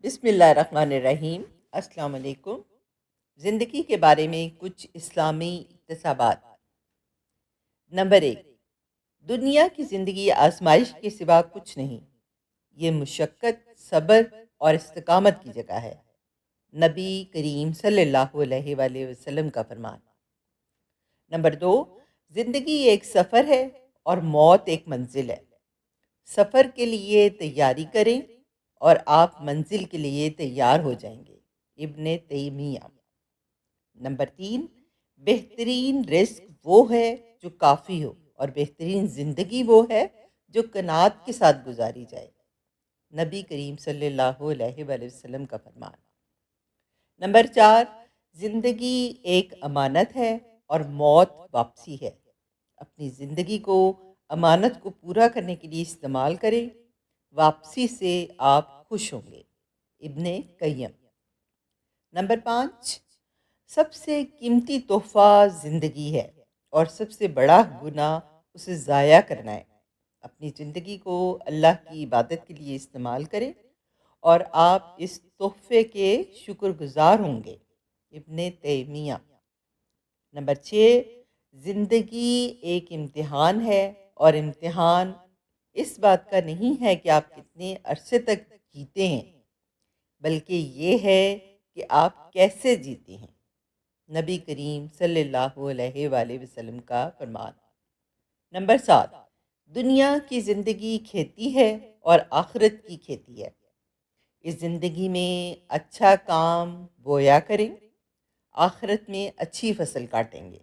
بسم اللہ الرحمن الرحیم۔ السلام علیکم۔ زندگی کے بارے میں کچھ اسلامی اقتصابات۔ نمبر 1، دنیا کی زندگی آزمائش کے سوا کچھ نہیں۔ یہ مشقت، صبر اور استقامت کی جگہ ہے۔ نبی کریم صلی اللہ علیہ وآلہ وسلم کا فرمان۔ نمبر 2، زندگی ایک سفر ہے اور موت ایک منزل ہے۔ سفر کے لیے تیاری کریں اور آپ منزل کے لیے تیار ہو جائیں گے۔ ابن تیمیہ۔ نمبر 3، بہترین رزق وہ ہے جو کافی ہو، اور بہترین زندگی وہ ہے جو قناعت کے ساتھ گزاری جائے۔ نبی کریم صلی اللہ علیہ وآلہ وسلم کا فرمان۔ نمبر 4، زندگی ایک امانت ہے اور موت واپسی ہے۔ اپنی زندگی کو، امانت کو پورا کرنے کے لیے استعمال کریں، واپسی سے آپ خوش ہوں گے۔ ابن قیم۔ نمبر 5، سب سے قیمتی تحفہ زندگی ہے اور سب سے بڑا گناہ اسے ضائع کرنا ہے۔ اپنی زندگی کو اللہ کی عبادت کے لیے استعمال کریں اور آپ اس تحفے کے شکر گزار ہوں گے۔ ابن تیمیہ۔ نمبر 6، زندگی ایک امتحان ہے، اور امتحان اس بات کا نہیں ہے کہ آپ کتنے عرصے تک جیتے ہیں، بلکہ یہ ہے کہ آپ کیسے جیتے ہیں۔ نبی کریم صلی اللہ علیہ وآلہ وسلم کا فرمان۔ نمبر 7، دنیا کی زندگی کھیتی ہے اور آخرت کی کھیتی ہے۔ اس زندگی میں اچھا کام بویا کریں، آخرت میں اچھی فصل کاٹیں گے۔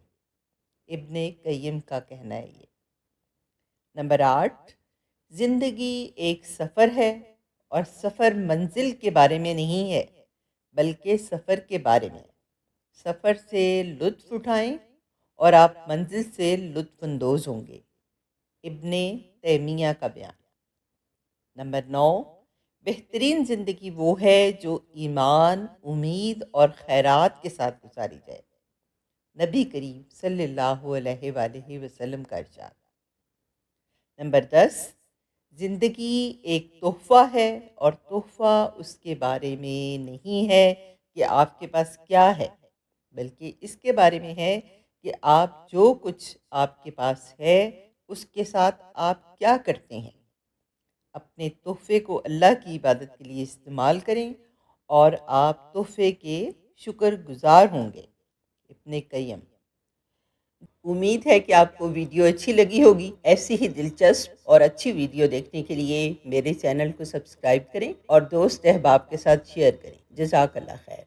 ابن قیم کا کہنا ہے یہ۔ نمبر 8، زندگی ایک سفر ہے، اور سفر منزل کے بارے میں نہیں ہے بلکہ سفر کے بارے میں۔ سفر سے لطف اٹھائیں اور آپ منزل سے لطف اندوز ہوں گے۔ ابن تیمیہ کا بیان۔ نمبر 9، بہترین زندگی وہ ہے جو ایمان، امید اور خیرات کے ساتھ گزاری جائے۔ نبی کریم صلی اللہ علیہ وآلہ وسلم کا ارشاد۔ نمبر 10، زندگی ایک تحفہ ہے، اور تحفہ اس کے بارے میں نہیں ہے کہ آپ کے پاس کیا ہے، بلکہ اس کے بارے میں ہے کہ آپ جو کچھ آپ کے پاس ہے اس کے ساتھ آپ کیا کرتے ہیں۔ اپنے تحفے کو اللہ کی عبادت کے لیے استعمال کریں اور آپ تحفے کے شکر گزار ہوں گے۔ ابن قیم۔ امید ہے کہ آپ کو ویڈیو اچھی لگی ہوگی۔ ایسی ہی دلچسپ اور اچھی ویڈیو دیکھنے کے لیے میرے چینل کو سبسکرائب کریں اور دوست احباب کے ساتھ شیئر کریں۔ جزاک اللہ خیر۔